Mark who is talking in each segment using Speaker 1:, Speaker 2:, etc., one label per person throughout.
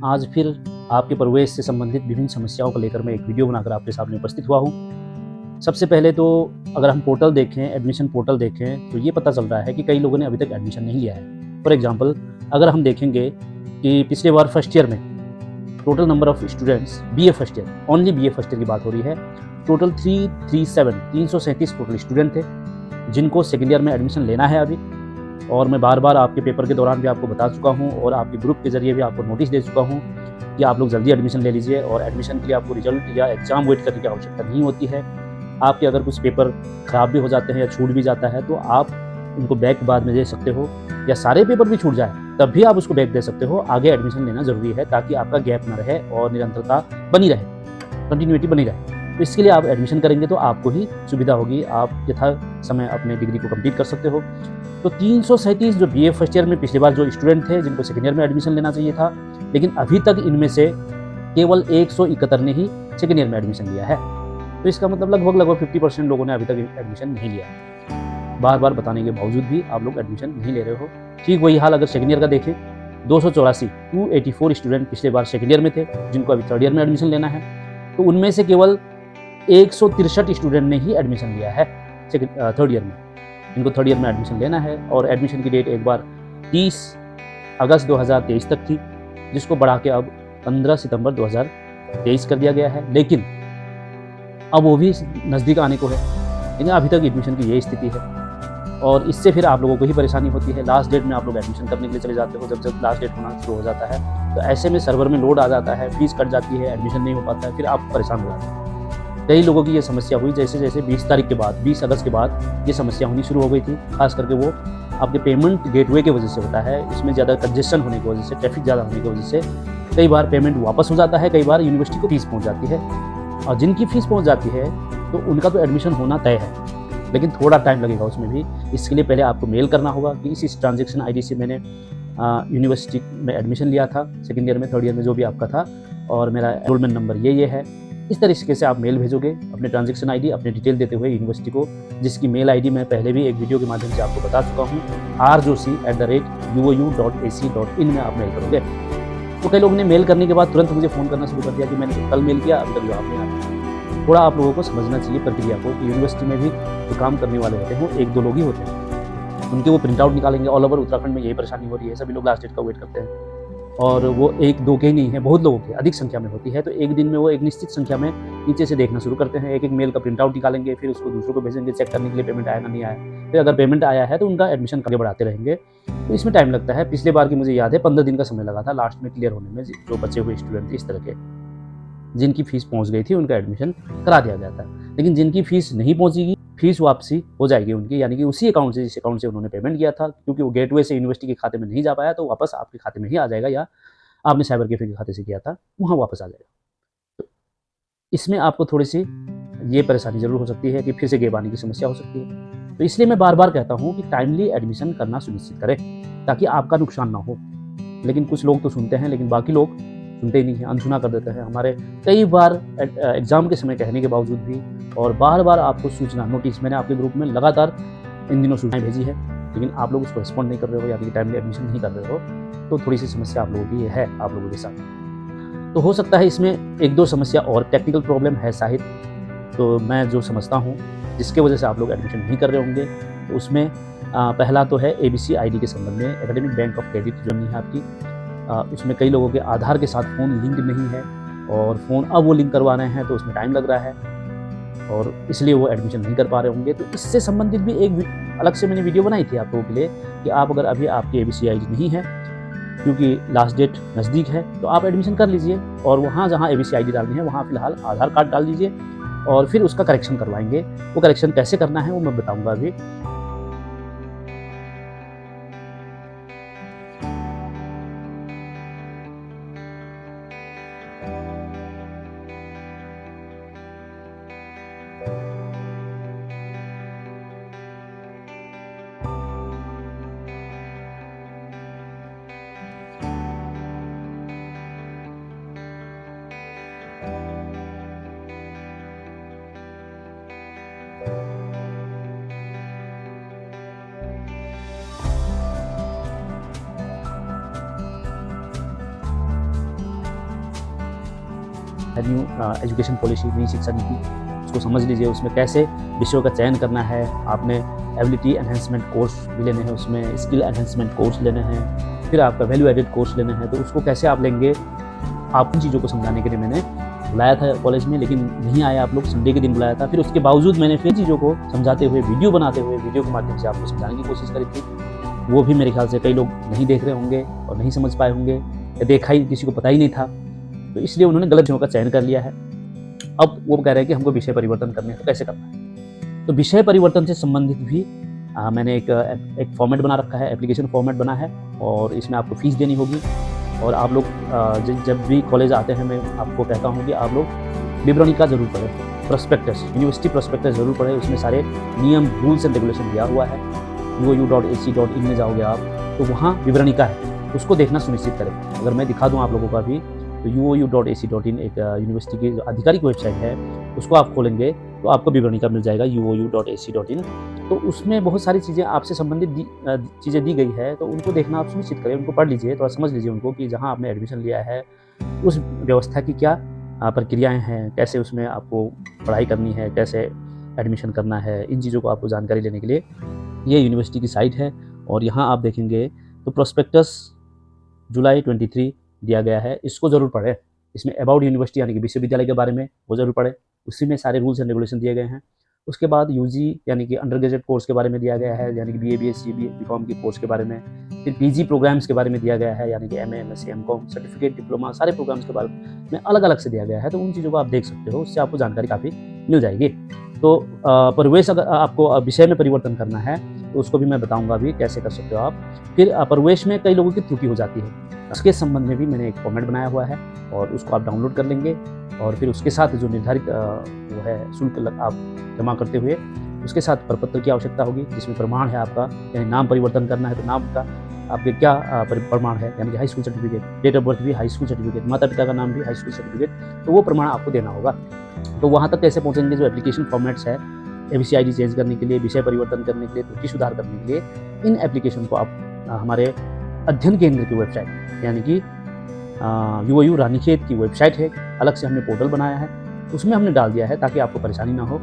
Speaker 1: आज फिर आपके प्रवेश से संबंधित विभिन्न समस्याओं को लेकर मैं एक वीडियो बनाकर आपके सामने उपस्थित हुआ हूँ। सबसे पहले तो अगर हम पोर्टल देखें, एडमिशन पोर्टल देखें, तो ये पता चल रहा है कि कई लोगों ने अभी तक एडमिशन नहीं लिया है। फॉर एग्जांपल अगर हम देखेंगे कि पिछले बार फर्स्ट ईयर में total number of students BA first year, only BA first year की बात हो रही है, टोटल 337 टोटल स्टूडेंट थे जिनको सेकेंड ईयर में एडमिशन लेना है अभी। और मैं बार बार आपके पेपर के दौरान भी आपको बता चुका हूँ और आपके ग्रुप के जरिए भी आपको नोटिस दे चुका हूँ कि आप लोग जल्दी एडमिशन ले लीजिए और एडमिशन के लिए आपको रिजल्ट या एग्जाम वेट करने की आवश्यकता नहीं होती है। आपके अगर कुछ पेपर खराब भी हो जाते हैं या छूट भी जाता है तो आप उनको बैक बाद में दे सकते हो, या सारे पेपर भी छूट जाए तब भी आप उसको बैक दे सकते हो। आगे एडमिशन लेना जरूरी है ताकि आपका गैप ना रहे और निरंतरता बनी रहे, कंटिन्यूटी बनी रहे। तो इसके लिए आप एडमिशन करेंगे तो आपको ही सुविधा होगी, आप यथा समय अपने डिग्री को कंप्लीट कर सकते हो। तो 337 जो बीए फर्स्ट ईयर में पिछली बार जो स्टूडेंट थे जिनको सेकेंड ईयर में एडमिशन लेना चाहिए था, लेकिन अभी तक इनमें से केवल 171 ने ही सेकेंड ईयर में एडमिशन लिया है। तो इसका मतलब लगभग 50% लोगों ने अभी तक एडमिशन नहीं लिया है। बार बार बताने के बावजूद भी आप लोग एडमिशन नहीं ले रहे हो। ठीक वही हाल अगर सेकेंड ईयर का देखें, 284 स्टूडेंट पिछले बार सेकेंड ईयर में थे जिनको अभी थर्ड ईयर में एडमिशन लेना है, तो उनमें से केवल 163 स्टूडेंट ने ही एडमिशन लिया है थर्ड ईयर में। इनको थर्ड ईयर में एडमिशन लेना है और एडमिशन की डेट एक बार 30 अगस्त 2023 तक थी, जिसको बढ़ा के अब 15 सितंबर 2023 कर दिया गया है। लेकिन अब वो भी नज़दीक आने को है, लेकिन अभी तक एडमिशन की यही स्थिति है और इससे फिर आप लोगों को ही परेशानी होती है। लास्ट डेट में आप लोग एडमिशन करने के लिए चले जाते हो, जब लास्ट डेट होना शुरू हो जाता है तो ऐसे में सर्वर में लोड आ जाता है, फीस कट जाती है, एडमिशन नहीं हो पाता है, फिर आप परेशान हो जाते हैं। कई लोगों की ये समस्या हुई जैसे जैसे 20 तारीख के बाद, 20 अगस्त के बाद ये समस्या होनी शुरू हो गई थी। खास करके वो आपके पेमेंट गेटवे की वजह से होता है, इसमें ज़्यादा कंजेशन होने की वजह से, ट्रैफिक ज़्यादा होने की वजह से कई बार पेमेंट वापस हो जाता है, कई बार यूनिवर्सिटी को फीस पहुँच जाती है। और जिनकी फीस पहुँच जाती है तो उनका तो एडमिशन होना तय है, लेकिन थोड़ा टाइम लगेगा उसमें भी। इसके लिए पहले आपको मेल करना होगा कि इस ट्रांजेक्शन ID से मैंने यूनिवर्सिटी में एडमिशन लिया था, सेकेंड ईयर में, थर्ड ईयर में जो भी आपका था, और मेरा एनरोलमेंट नंबर ये है। इस तरीके से आप मेल भेजोगे अपने ट्रांजेक्शन ID, अपने डिटेल देते हुए यूनिवर्सिटी को, जिसकी मेल ID मैं पहले भी एक वीडियो के माध्यम से आपको बता चुका हूँ, rjoc@uou.ac.in में आप मेल करोगे। तो कई लोगों ने मेल करने के बाद तुरंत मुझे फ़ोन करना शुरू कर दिया कि मैंने कल मेल किया, अभी तक जवाब नहीं आया। थोड़ा आप लोगों को समझना चाहिए प्रक्रिया को कि यूनिवर्सिटी में भी जो काम करने वाले होते हैं वो 1-2 लोग ही होते हैं। उनके वो प्रिंट आउट निकालेंगे। ऑल ओवर उत्तराखंड में यही परेशानी हो रही है, सभी लोग लास्ट डेट का वेट करते हैं और वो 1-2 के ही नहीं है, बहुत लोगों की अधिक संख्या में होती है। तो एक दिन में वो एक निश्चित संख्या में नीचे से देखना शुरू करते हैं, एक-एक मेल का प्रिंट आउट निकालेंगे, फिर उसको दूसरों को भेजेंगे चेक करने के लिए पेमेंट आया ना नहीं आया। फिर अगर पेमेंट आया है तो उनका एडमिशन आगे बढ़ाते रहेंगे, तो इसमें टाइम लगता है। पिछले बार की मुझे याद है 15 दिन का समय लगा था लास्ट में क्लियर होने में, जो बचे हुए स्टूडेंट थे इस तरह के, जिनकी फीस पहुंच गई थी उनका एडमिशन करा दिया गया था। लेकिन जिनकी फीस नहीं पहुंचेगी, फीस वापसी हो जाएगी उनकी, यानी कि उसी अकाउंट से जिस अकाउंट से उन्होंने पेमेंट किया था, क्योंकि वो गेटवे से यूनिवर्सिटी के खाते में नहीं जा पाया तो वापस आपके खाते में ही आ जाएगा, या आपने साइबर कैफे के खाते से किया था वहाँ वापस आ जाएगा। तो इसमें आपको थोड़ी सी ये परेशानी जरूर हो सकती है कि फिर से गैप आने की समस्या हो सकती है। तो इसलिए मैं बार बार कहता हूँ कि टाइमली एडमिशन करना सुनिश्चित करें ताकि आपका नुकसान ना हो। लेकिन कुछ लोग तो सुनते हैं, लेकिन बाकी लोग सुनते ही नहीं हैं, अनसुना कर देते हैं। हमारे कई बार एग्जाम के समय कहने के बावजूद भी और बार बार आपको सूचना, नोटिस, मैंने आपके ग्रुप में लगातार इन दिनों सूचनाएं भेजी है, लेकिन आप लोग उसको रिस्पॉन्ड नहीं कर रहे हो या फिर टाइमली एडमिशन नहीं कर रहे हो, तो थोड़ी सी समस्या आप लोगों की है आप लोगों के साथ। तो हो सकता है इसमें 1-2 समस्या और टेक्निकल प्रॉब्लम है शायद, तो मैं जो समझता हूँ जिसके वजह से आप लोग एडमिशन नहीं कर रहे होंगे, तो उसमें पहला तो है ABC ID के संबंध में, एकेडमिक बैंक ऑफ क्रेडिट जो नहीं है आपकी, उसमें कई लोगों के आधार के साथ फ़ोन लिंक नहीं है और फ़ोन अब वो लिंक करवा रहे हैं तो उसमें टाइम लग रहा है और इसलिए वो एडमिशन नहीं कर पा रहे होंगे। तो इससे संबंधित भी एक अलग से मैंने वीडियो बनाई थी आप लोगों के लिए कि आप अगर अभी आपकी ABC ID नहीं है, क्योंकि लास्ट डेट नज़दीक है, तो आप एडमिशन कर लीजिए और वहाँ जहाँ ABC ID डालनी है वहाँ फ़िलहाल आधार कार्ड डाल दीजिए और फिर उसका करेक्शन करवाएंगे। वो करेक्शन कैसे करना है वो मैं बताऊँगा अभी। है न्यू एजुकेशन पॉलिसी, नई शिक्षा नीति, उसको समझ लीजिए। उसमें कैसे विषयों का चयन करना है, आपने एबिलिटी एनहेंसमेंट कोर्स भी लेने हैं, उसमें स्किल एनहेंसमेंट कोर्स लेने हैं, फिर आपका वैल्यू एडेड कोर्स लेने हैं, तो उसको कैसे आप लेंगे, आप उन चीज़ों को समझाने के लिए मैंने बुलाया था कॉलेज में, लेकिन नहीं आए आप लोग, संडे के दिन बुलाया था। फिर उसके बावजूद मैंने फिर चीज़ों को समझाते हुए वीडियो बनाते हुए, वीडियो के माध्यम से आपको समझाने की कोशिश करी थी। वो भी मेरे ख्याल से कई लोग नहीं देख रहे होंगे और नहीं समझ पाए होंगे, या देखा ही किसी को पता ही नहीं था, तो इसलिए उन्होंने गलत विषयों का चयन कर लिया है। अब वो कह रहे हैं कि हमको विषय परिवर्तन करने हैं, तो कैसे करना है। तो विषय परिवर्तन से संबंधित भी मैंने एक फॉर्मेट बना रखा है, एप्लीकेशन फॉर्मेट बना है, और इसमें आपको फ़ीस देनी होगी। और आप लोग जब भी कॉलेज आते हैं, मैं आपको कहता हूँ कि आप लोग विवरणिका ज़रूर पढ़ें, प्रोस्पेक्टस, यूनिवर्सिटी प्रोस्पेक्टस ज़रूर पढ़ें। उसमें सारे नियम, रूल्स एंड रेगुलेशन दिया हुआ है। uou.ac.in में जाओगे आप, तो वहाँ विवरणिका है, उसको देखना सुनिश्चित करें। अगर मैं दिखा दूँ आप लोगों का भी, तो uou.ac.in एक यूनिवर्सिटी की जो आधिकारिक वेबसाइट है, उसको आप खोलेंगे तो आपको विवरणिका मिल जाएगा uou.ac.in। तो उसमें बहुत सारी चीज़ें आपसे संबंधित चीज़ें दी गई है, तो उनको देखना आप सुनिश्चित करें, उनको पढ़ लीजिए, थोड़ा समझ लीजिए उनको, कि जहाँ आपने एडमिशन लिया है उस व्यवस्था की क्या प्रक्रियाएँ हैं, कैसे उसमें आपको पढ़ाई करनी है, कैसे एडमिशन करना है। इन चीज़ों को आपको जानकारी लेने के लिए ये यूनिवर्सिटी की साइट है, और यहाँ आप देखेंगे तो प्रोस्पेक्टस जुलाई 23 दिया गया है, इसको ज़रूर पढ़ें। इसमें अबाउट यूनिवर्सिटी यानी कि विश्वविद्यालय के बारे में वो ज़रूर पढ़ें, उसी में सारे रूल्स एंड रेगुलेशन दिए गए हैं। उसके बाद यूजी यानी कि अंडर ग्रेजुएट कोर्स के बारे में दिया गया है, यानी कि बीए, बीएससी, बीकॉम के कोर्स के बारे में। फिर पीजी प्रोग्राम्स के बारे में दिया गया है, यानी कि MA, MSc, MCom, certificate, diploma, सारे प्रोग्राम्स के बारे में अलग-अलग से दिया गया है। तो उन चीज़ों को आप देख सकते हो, उससे आपको जानकारी काफ़ी मिल जाएगी। तो प्रवेश अगर आपको विषय में परिवर्तन करना है, तो उसको भी मैं बताऊँगा अभी कैसे कर सकते हो आप। फिर प्रवेश में कई लोगों की त्रुटि हो जाती है, उसके संबंध में भी मैंने एक फॉर्मेट बनाया हुआ है, और उसको आप डाउनलोड कर लेंगे, और फिर उसके साथ जो निर्धारित वो है शुल्क आप जमा करते हुए, उसके साथ प्रपत्र की आवश्यकता होगी, जिसमें प्रमाण है आपका, यानी नाम परिवर्तन करना है तो नाम का आपके क्या प्रमाण है, यानी कि high school certificate, date of birth भी हाई स्कूल सर्टिफिकेट, माता पिता का नाम भी हाई स्कूल सर्टिफिकेट, तो वो प्रमाण आपको देना होगा। तो वहाँ तक कैसे पहुँचेंगे, जो एप्लीकेशन फॉर्मेट्स है, एबीसी आईडी चेंज करने के लिए, विषय परिवर्तन करने के लिए, त्रुटि सुधार करने के लिए, इन एप्लीकेशन को आप हमारे अध्ययन केंद्र की वेबसाइट, यानी कि यूओयू रानीखेत की वेबसाइट है, अलग से हमने पोर्टल बनाया है, उसमें हमने डाल दिया है ताकि आपको परेशानी ना हो।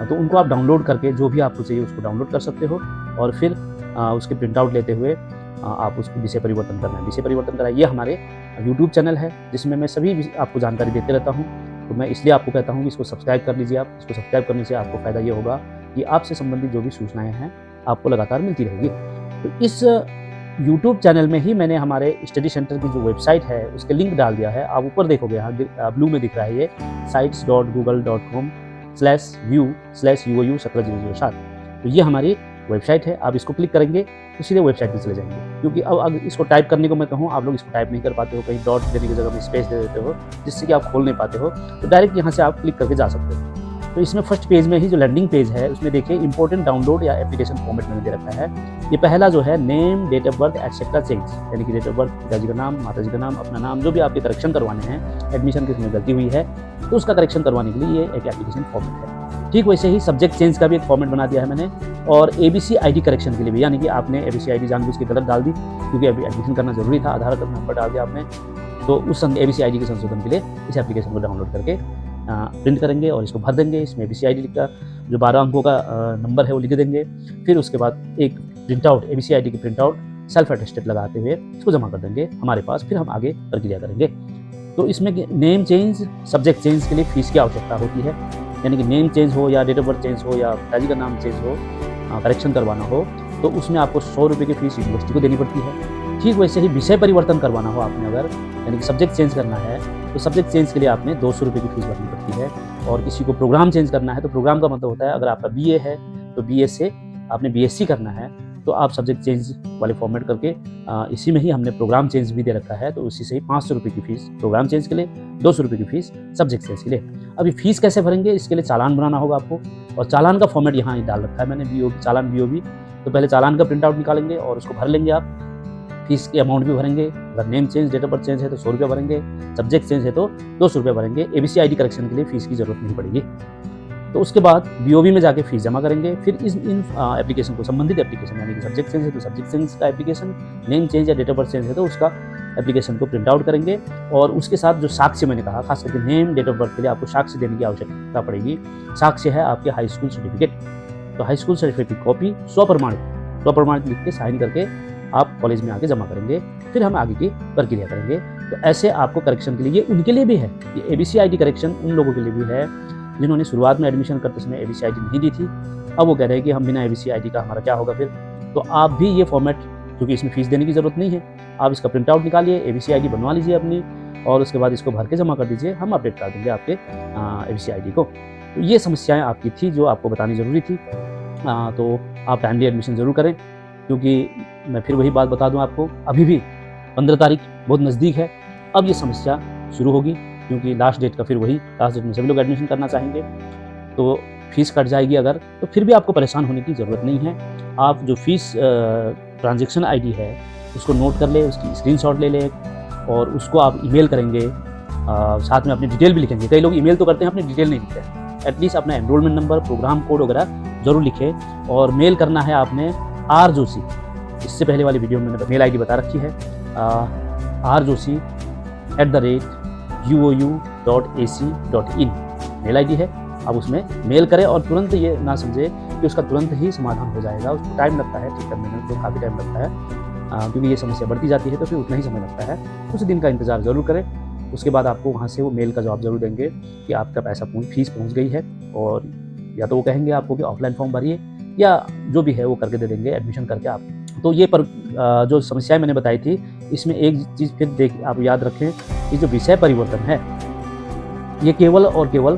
Speaker 1: तो उनको आप डाउनलोड करके जो भी आपको चाहिए उसको डाउनलोड कर सकते हो, और फिर उसके प्रिंट आउट लेते हुए आप उसको विषय परिवर्तन करना है। विषय परिवर्तन करना, ये हमारे यूट्यूब चैनल है, जिसमें मैं सभी आपको जानकारी देते रहता हूँ। तो मैं इसलिए आपको कहता हूँ कि इसको सब्सक्राइब कर लीजिए आप। इसको सब्सक्राइब करने से आपको फ़ायदा ये होगा कि आपसे संबंधित जो भी सूचनाएँ हैं, आपको लगातार मिलती रहेगी। तो इस यूट्यूब चैनल में ही मैंने हमारे स्टडी सेंटर की जो वेबसाइट है, उसके लिंक डाल दिया है। आप ऊपर देखोगे, यहाँ ब्लू में दिख रहा है ये sites.google.com/view/uou17007। तो ये हमारी वेबसाइट है, आप इसको क्लिक करेंगे तो सीधे वेबसाइट में चले जाएंगे। क्योंकि अब अगर इसको टाइप करने को मैं कहूँ, आप लोग इसको टाइप नहीं कर पाते हो, कहीं डॉट देने की जगह में स्पेस दे देते हो, जिससे कि आप खोल नहीं पाते हो, तो डायरेक्ट यहाँ से आप क्लिक करके जा सकते हो। तो इसमें फर्स्ट पेज में ही जो लैंडिंग पेज है, उसमें देखिए इंपॉर्टेंट डाउनलोड या एप्लीकेशन फॉर्मेट मैंने दे रखा है। ये पहला जो है, name, date of birth etcetera change, यानी कि डेट ऑफ बर्थ, पिताजी का नाम, माताजी का नाम, अपना नाम, जो भी आपके करेक्शन करवाने हैं, एडमिशन किसमें गलती हुई है तो उसका करेक्शन करवाने के लिए ये एक एप्लीकेशन फॉर्मेट है। ठीक वैसे ही सब्जेक्ट चेंज का भी एक फॉर्मेट बना दिया है मैंने, और एबीसी आईडी करेक्शन के लिए भी, यानी कि आपने एबीसी आईडी जानबूझ के गलत डाल दी, क्योंकि अभी एडमिशन करना जरूरी था, आधार कार्ड नंबर डाल दिया आपने, तो उस एबीसी आईडी के संशोधन के लिए इस एप्लीकेशन को डाउनलोड करके प्रिंट करेंगे और इसको भर देंगे। इसमें एबीसी आईडी का जो 12 अंकों का नंबर है वो लिख देंगे। फिर उसके बाद एक प्रिंट आउट, एबीसी आईडी की प्रिंट आउट सेल्फ अटेस्टेड लगाते हुए इसको जमा कर देंगे हमारे पास, फिर हम आगे प्रक्रिया करेंगे। तो इसमें नेम चेंज, सब्जेक्ट चेंज के लिए फीस की आवश्यकता होती है, यानी कि नेम चेंज हो या डेट ऑफ बर्थ चेंज हो या पिताजी का नाम चेंज हो, करेक्शन करवाना हो, तो उसमें आपको 100 रुपये की फीस यूनिवर्सिटी को देनी पड़ती है। ठीक वैसे ही विषय परिवर्तन करवाना हो आपने अगर, यानी कि सब्जेक्ट चेंज करना है, तो सब्जेक्ट चेंज के लिए आपने 200 रुपये की फीस भरनी पड़ती है। और किसी को प्रोग्राम चेंज करना है, तो प्रोग्राम का मतलब होता है, अगर आपका बीए है तो बीए से आपने बीएससी करना है, तो आप सब्जेक्ट चेंज वाले फॉर्मेट करके इसी में ही हमने प्रोग्राम चेंज भी दे रखा है, तो उसी से ही 500 रुपये की फीस प्रोग्राम चेंज के लिए, 200 रुपये की फीस सब्जेक्ट चेंज के लिए। अभी फीस कैसे भरेंगे, इसके लिए चालान बनाना होगा आपको, और चालान का फॉर्मेट यहाँ ही डाल रखा है मैंने, बीओ चालान बीओबी। तो पहले चालान का प्रिंट आउट निकालेंगे और उसको भर लेंगे आप, फीस के अमाउंट भी भरेंगे। अगर name change, date of birth change है तो 100 रुपये भरेंगे, सब्जेक्ट चेंज है तो 200 रुपये भरेंगे। एबीसी आईडी करेक्शन के लिए फीस की जरूरत नहीं पड़ेगी। तो उसके बाद बीओबी में जाके फीस जमा करेंगे। फिर इन एप्लीकेशन को, संबंधित एप्लीकेशन, यानी कि सब्जेक्ट चेंज है तो सब्जेक्ट चेंज का एप्लीकेशन, नेम चेंज या डेट ऑफ बर्थ चेंज है तो उसका एप्लीकेशन को प्रिंट आउट करेंगे और उसके साथ जो साक्ष्य मैंने कहा, खास करके नेम, डेट ऑफ बर्थ के लिए आपको साक्ष्य देने की आवश्यकता पड़ेगी। साक्ष्य है आपके हाई स्कूल सर्टिफिकेट। तो हाई स्कूल सर्टिफिकेट की कॉपी स्वप्रमाणित लिख के साइन करके आप कॉलेज में आके जमा करेंगे, फिर हम आगे की प्रक्रिया करेंगे। तो ऐसे आपको करेक्शन के लिए, ये उनके लिए भी है, ये ABC ID करेक्शन उन लोगों के लिए भी है जिन्होंने शुरुआत में एडमिशन करते समय ABC ID नहीं दी थी। अब वो कह रहे हैं कि हम बिना ABC ID का हमारा क्या होगा फिर। तो आप भी ये फॉर्मेट, क्योंकि इसमें फीस देने की ज़रूरत नहीं है, आप इसका प्रिंट आउट निकालिए, ABC ID बनवा लीजिए अपनी और उसके बाद इसको भर के जमा कर दीजिए, हम अपडेट कर देंगे आपके ABC ID को। तो ये समस्याएँ आपकी थी जो आपको बतानी ज़रूरी थी। तो आप टाइमली एडमिशन ज़रूर करें, क्योंकि मैं फिर वही बात बता दूं आपको, अभी भी 15 तारीख बहुत नज़दीक है। अब ये समस्या शुरू होगी, क्योंकि लास्ट डेट का फिर वही, लास्ट डेट में सभी लोग एडमिशन करना चाहेंगे, तो फीस कट जाएगी अगर, तो फिर भी आपको परेशान होने की ज़रूरत नहीं है। आप जो फीस ट्रांजैक्शन ID है उसको नोट कर ले, उसकी स्क्रीनशॉट ले ले और उसको आप ईमेल करेंगे, साथ में अपनी डिटेल भी लिखेंगे। कई लोग ईमेल तो करते हैं, अपनी डिटेल नहीं लिखते हैं। एटलीस्ट अपना एनरोलमेंट नंबर, प्रोग्राम कोड वगैरह ज़रूर लिखें और मेल करना है आपने rjoshi, इससे पहले वाली वीडियो में मैंने मेल ID बता रखी है, rjoshi@uou.ac.in मेल ID है। आप उसमें मेल करें और तुरंत ये ना समझे कि उसका तुरंत ही समाधान हो जाएगा, उसको टाइम लगता है ठीक करने में, तो काफ़ी टाइम लगता है, क्योंकि ये समस्या बढ़ती जाती है तो फिर उतना ही समय लगता है। कुछ दिन का इंतज़ार ज़रूर करें, उसके बाद आपको वहाँ से वो मेल का जवाब ज़रूर देंगे कि आपका पैसा फीस पहुँच गई है, और या तो वो कहेंगे आपको कि ऑफलाइन फॉर्म भरिए या जो भी है वो करके दे देंगे एडमिशन करके आप। तो ये जो समस्याएं मैंने बताई थी, इसमें एक चीज़ फिर आप याद रखें कि जो विषय परिवर्तन है ये केवल और केवल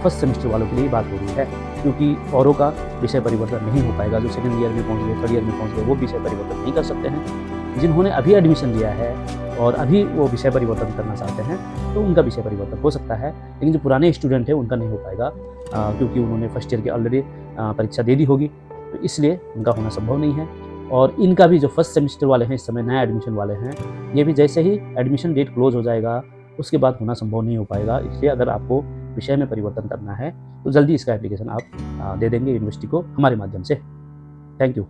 Speaker 1: फर्स्ट सेमेस्टर वालों के लिए बात हो रही है, क्योंकि औरों का विषय परिवर्तन नहीं हो पाएगा। जो सेकंड ईयर में पहुँच गए, थर्ड ईयर में पहुँच गए, वो विषय परिवर्तन नहीं कर सकते हैं। जिन्होंने अभी एडमिशन लिया है और अभी वो विषय परिवर्तन करना चाहते हैं तो उनका विषय परिवर्तन हो सकता है, लेकिन जो पुराने स्टूडेंट हैं उनका नहीं हो पाएगा, क्योंकि उन्होंने फर्स्ट ईयर की ऑलरेडी परीक्षा दे दी होगी, तो इसलिए उनका होना संभव नहीं है। और इनका भी जो फर्स्ट सेमेस्टर वाले हैं, इस समय नया एडमिशन वाले हैं, ये भी जैसे ही एडमिशन डेट क्लोज हो जाएगा उसके बाद होना संभव नहीं हो पाएगा। इसलिए अगर आपको विषय में परिवर्तन करना है तो जल्दी इसका एप्लीकेशन आप दे देंगे यूनिवर्सिटी को हमारे माध्यम से। Thank you.